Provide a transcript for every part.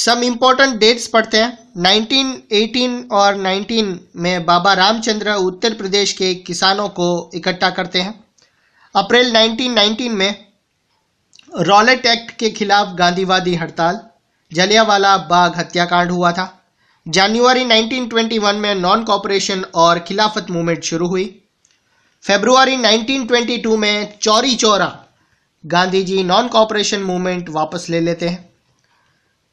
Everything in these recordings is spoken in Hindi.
सम इम्पोर्टेंट डेट्स पढ़ते हैं। 1918 और 19 में बाबा रामचंद्र उत्तर प्रदेश के किसानों को इकट्ठा करते हैं। अप्रैल 1919 में रॉलेट एक्ट के खिलाफ गांधीवादी हड़ताल, जलियांवाला बाग हत्याकांड हुआ था। जनवरी 1921 में नॉन कॉपरेशन और खिलाफत मूवमेंट शुरू हुई। फरवरी 1922 में Chauri Chaura Gandhi ji non cooperation movement वापस ले लेते हैं।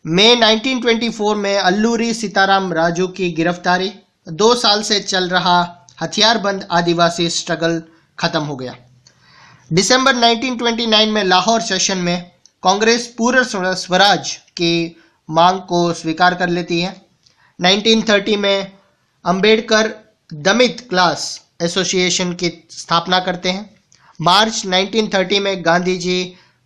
मई 1924 में अल्लूरी सीताराम राजू की गिरफ्तारी, 2 साल से चल रहा हथियारबंद आदिवासी स्ट्रगल खत्म हो गया। दिसंबर 1929 में लाहौर सेशन में कांग्रेस पूर्ण स्वराज की मांग को स्वीकार कर लेती है। 1930 में अंबेडकर दलित क्लास एसोसिएशन की स्थापना करते हैं। मार्च 1930 में गांधी जी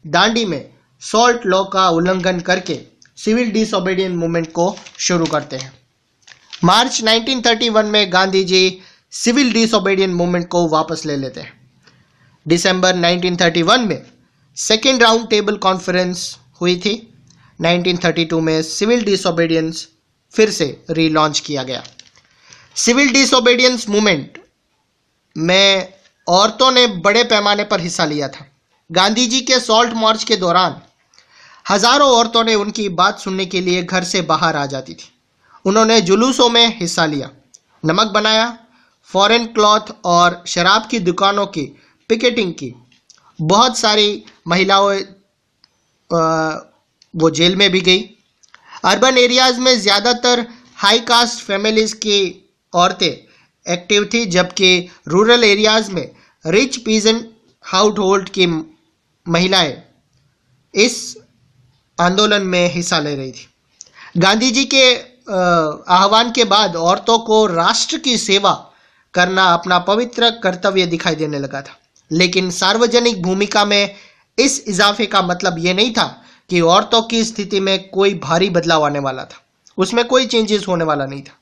दांडी में सॉल्ट लॉ का उल्लंघन करके सिविल डिसोबीडियंस मूवमेंट को शुरू करते हैं। मार्च 1931 में Gandhi ji civil disobedience movement को वापस ले लेते हैं। दिसंबर 1931 में सेकेंड राउंड टेबल कॉन्फ्रेंस हुई थी। 1932 में सिविल डिसोबीडियंस फिर से रीलॉन्च किया गया। सिविल डिसोबीडियंस मूवमेंट में औरतों ने बड़े पैमाने पर हिस्सा लिया था। गांधी जी के सॉल्ट मार्च के दौरान हजारों औरतों ने उनकी बात सुनने के लिए घर से बाहर आ जाती थी। उन्होंने जुलूसों में हिस्सा लिया, नमक बनाया, फॉरेन क्लॉथ और शराब की दुकानों की पिकेटिंग की। बहुत सारी महिलाओं वो जेल में भी गई। अर्बन एरियाज में ज़्यादातर हाई कास्ट फैमिलीज की औरतें एक्टिव थी, जबकि रूरल एरियाज में रिच पीजेंट हाउस होल्ड की महिलाएं इस आंदोलन में हिस्सा ले रही थी। गांधी जी के आह्वान के बाद औरतों को राष्ट्र की सेवा करना अपना पवित्र कर्तव्य दिखाई देने लगा था। लेकिन सार्वजनिक भूमिका में इस इजाफे का मतलब ये नहीं था कि औरतों की स्थिति में कोई भारी बदलाव आने वाला था। उसमें कोई चेंजेस होने वाला नहीं था।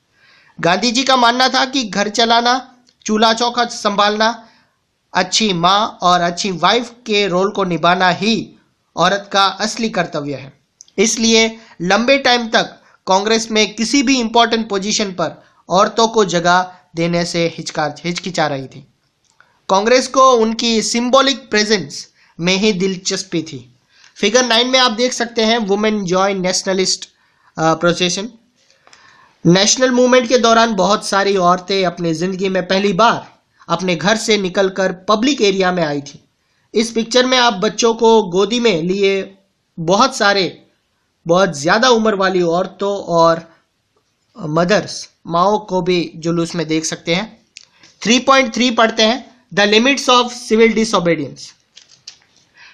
गांधी जी का मानना था कि घर चलाना, चूल्हा चौका संभालना, अच्छी माँ और अच्छी वाइफ के रोल को निभाना ही औरत का असली कर्तव्य है। इसलिए लंबे टाइम तक कांग्रेस में किसी भी इंपॉर्टेंट पोजीशन पर औरतों को जगह देने से हिचकिचा रही थी। कांग्रेस को उनकी सिंबॉलिक प्रेजेंस में ही दिलचस्पी थी। फिगर 9 में आप देख सकते हैं women join nationalist procession. National movement के दौरान बहुत सारी औरतें अपनी जिंदगी में पहली बार अपने घर से निकलकर पब्लिक एरिया में आई थी। इस पिक्चर में आप बच्चों को गोदी में लिए बहुत ज़्यादा उम्र वाली औरतों और मदर्स, माओ को भी जुलूस में देख सकते हैं। 3.3 पढ़ते हैं, the limits of civil disobedience.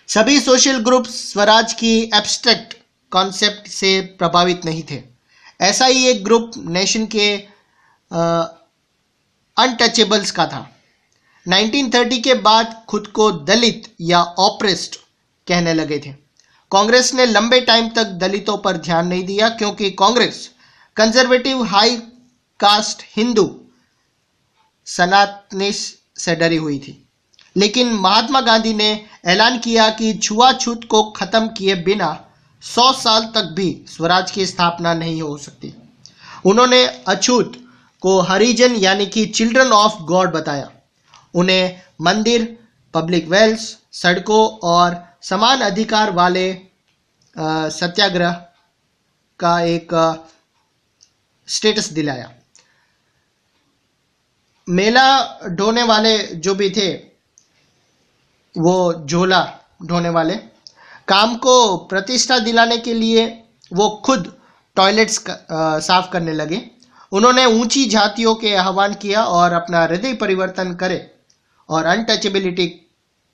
सभी सोशल ग्रुप स्वराज की एब्स्ट्रैक्ट कॉन्सेप्ट से प्रभावित नहीं थे। ऐसा ही एक ग्रुप नेशन के अनटचेबल्स का था। 1930 के बाद खुद को दलित या ऑप्रेस्ड कहने लगे थे। कांग्रेस ने लंबे टाइम तक दलितों पर ध्यान नहीं दिया, क्योंकि Congress conservative high cast Hindu सनातनी से डरी हुई थी। लेकिन महात्मा गांधी ने ऐलान किया कि छुआछूत को खत्म किए बिना 100 साल तक भी स्वराज की स्थापना नहीं हो सकती। उन्होंने अछूत को हरिजन यानी कि चिल्ड्रन ऑफ गॉड बताया। उन्हें मंदिर, पब्लिक वेल्स, सड़कों और समान अधिकार वाले सत्याग्रह का एक स्टेटस दिलाया। मेला ढोने वाले जो भी थे, वो झोला ढोने वाले, काम को प्रतिष्ठा दिलाने के लिए वो खुद टॉयलेट्स साफ करने लगे। उन्होंने ऊंची जातियों के आह्वान किया और अपना हृदय परिवर्तन करे और अनटचेबिलिटी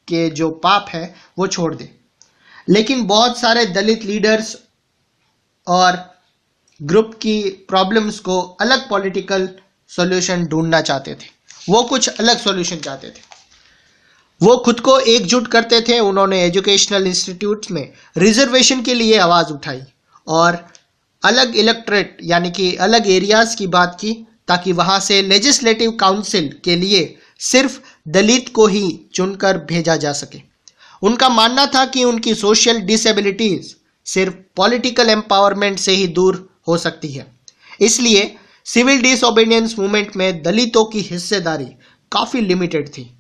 के जो पाप है वो छोड़ दे। लेकिन बहुत सारे दलित लीडर्स और ग्रुप की प्रॉब्लम्स को अलग पॉलिटिकल सॉल्यूशन ढूंढना चाहते थे। वो कुछ अलग सॉल्यूशन चाहते थे। वो खुद को एकजुट करते थे। उन्होंने एजुकेशनल इंस्टीट्यूट्स में रिजर्वेशन के लिए आवाज़ उठाई और अलग इलेक्ट्रेट यानी कि अलग एरियाज की बात की, ताकि वहाँ से लेजिस्लेटिव काउंसिल के लिए सिर्फ दलित को ही चुनकर भेजा जा सके। उनका मानना था कि उनकी सोशल डिसेबिलिटीज सिर्फ पॉलिटिकल एम्पावरमेंट से ही दूर हो सकती है। इसलिए सिविल डिसोबीडियंस मूवमेंट में दलितों की हिस्सेदारी काफी लिमिटेड थी।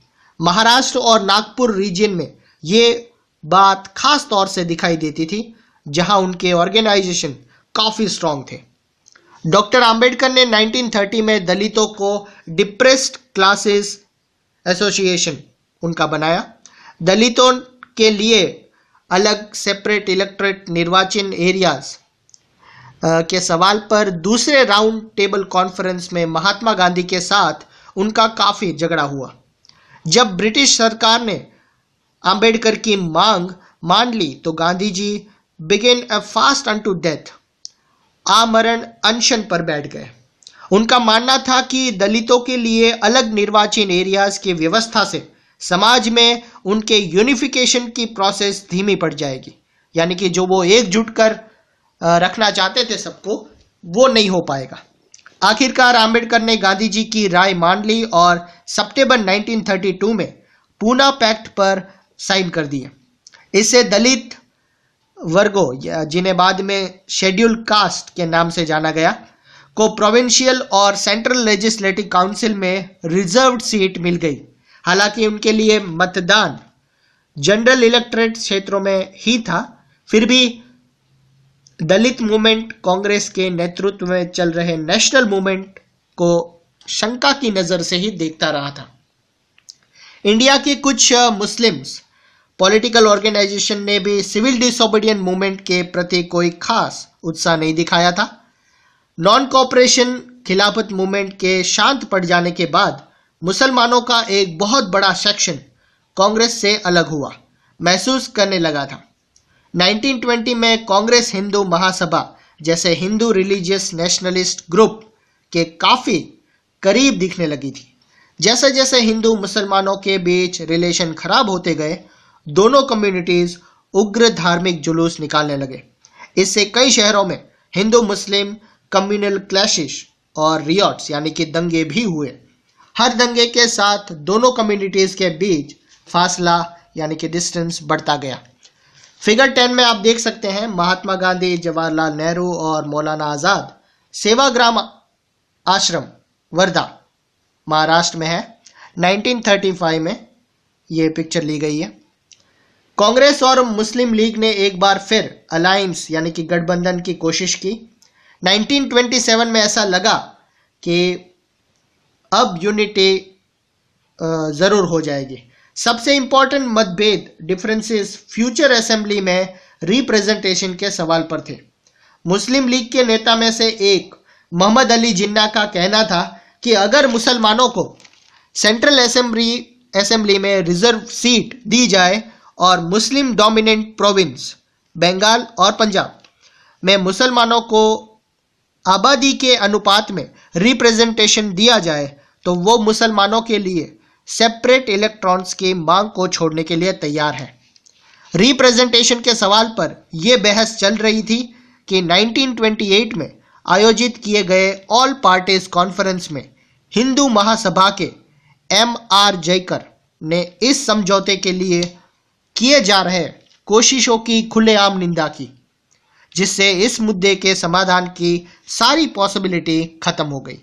महाराष्ट्र और नागपुर रीजन में ये बात खास तौर से दिखाई देती थी, जहां उनके ऑर्गेनाइजेशन काफी स्ट्रांग थे। डॉक्टर अंबेडकर ने 1930 में दलितों को डिप्रेस्ड क्लासेस एसोसिएशन उनका बनाया। दलितों के लिए अलग सेपरेट इलेक्टोरेट निर्वाचन एरियाज के सवाल पर दूसरे राउंड टेबल कॉन्फ्रेंस में महात्मा गांधी के साथ उनका काफी झगड़ा हुआ। जब ब्रिटिश सरकार ने अंबेडकर की मांग मान ली तो Gandhi ji begin a fast unto death, आमरण अनशन पर बैठ गए। उनका मानना था कि दलितों के लिए अलग निर्वाचन एरियाज की व्यवस्था से समाज में उनके यूनिफिकेशन की प्रोसेस धीमी पड़ जाएगी, यानी कि जो वो एकजुट कर रखना चाहते थे सबको, वो नहीं हो पाएगा। आखिरकार अंबेडकर ने गांधी जी की राय मान ली और सितंबर 1932 में पूना पैक्ट पर साइन कर दिए। इससे दलित वर्गों, जिन्हें बाद में शेड्यूल कास्ट के नाम से जाना गया, को प्रोविंशियल और सेंट्रल लेजिस्लेटिव काउंसिल में रिजर्व्ड सीट मिल गई। हालांकि उनके लिए मतदान जनरल इलेक्टोरेट क्षेत्रों में ही था, फिर भी दलित मूवमेंट कांग्रेस के नेतृत्व में चल रहे नेशनल मूवमेंट को शंका की नजर से ही देखता रहा था। इंडिया के कुछ मुस्लिम्स पॉलिटिकल ऑर्गेनाइजेशन ने भी सिविल डिसोबीडियंट मूवमेंट के प्रति कोई खास उत्साह नहीं दिखाया था। नॉन कॉपरेशन खिलाफत मूवमेंट के शांत पड़ जाने के बाद मुसलमानों का एक बहुत बड़ा सेक्शन कांग्रेस से अलग हुआ महसूस करने लगा था। 1920 में कांग्रेस हिंदू महासभा जैसे हिंदू रिलीजियस नेशनलिस्ट ग्रुप के काफी करीब दिखने लगी थी। जैसे जैसे हिंदू मुसलमानों के बीच रिलेशन खराब होते गए, दोनों कम्युनिटीज उग्र धार्मिक जुलूस निकालने लगे। इससे कई शहरों में हिंदू मुस्लिम कम्युनल क्लैशेस और रियॉट्स यानी कि दंगे भी हुए। हर दंगे के साथ दोनों कम्युनिटीज के बीच फासला यानी कि डिस्टेंस बढ़ता गया। फिगर 10 में आप देख सकते हैं महात्मा गांधी, जवाहरलाल नेहरू और मौलाना आजाद सेवाग्राम आश्रम वर्धा महाराष्ट्र में है। 1935 में ये पिक्चर ली गई है। कांग्रेस और मुस्लिम लीग ने एक बार फिर अलायंस यानी कि गठबंधन की कोशिश की। 1927 में ऐसा लगा कि अब यूनिटी जरूर हो जाएगी। सबसे इंपॉर्टेंट मतभेद डिफरेंसेस फ्यूचर असेंबली में रिप्रेजेंटेशन के सवाल पर थे। मुस्लिम लीग के नेता में से एक मोहम्मद अली जिन्ना का कहना था कि अगर मुसलमानों को सेंट्रल असेंबली में रिजर्व सीट दी जाए और मुस्लिम डोमिनेंट प्रोविंस बंगाल और पंजाब में मुसलमानों को आबादी के अनुपात में रिप्रेजेंटेशन दिया जाए तो वो मुसलमानों के लिए सेपरेट इलेक्ट्रॉन्स की मांग को छोड़ने के लिए तैयार है। रिप्रेजेंटेशन के सवाल पर यह बहस चल रही थी कि 1928 में आयोजित किए गए ऑल पार्टीज कॉन्फ्रेंस में हिंदू महासभा के M.R. जयकर ने इस समझौते के लिए किए जा रहे कोशिशों की खुलेआम निंदा की, जिससे इस मुद्दे के समाधान की सारी पॉसिबिलिटी खत्म हो गई।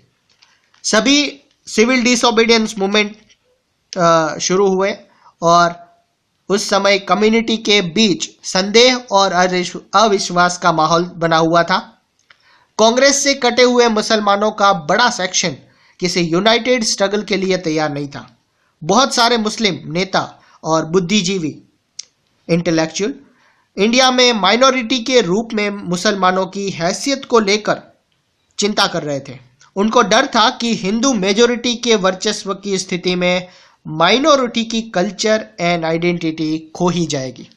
सभी सिविल डिसोबीडियंस मूवमेंट शुरू हुए और उस समय कम्युनिटी के बीच संदेह और अविश्वास का माहौल बना हुआ था। कांग्रेस से कटे हुए मुसलमानों का बड़ा सेक्शन किसी यूनाइटेड स्ट्रगल के लिए तैयार नहीं था। बहुत सारे मुस्लिम नेता और बुद्धिजीवी इंटेलेक्चुअल इंडिया में माइनॉरिटी के रूप में मुसलमानों की हैसियत को लेकर चिंता कर रहे थे। उनको डर था कि हिंदू मेजॉरिटी के वर्चस्व की स्थिति में माइनॉरिटी की कल्चर एंड आइडेंटिटी खो ही जाएगी।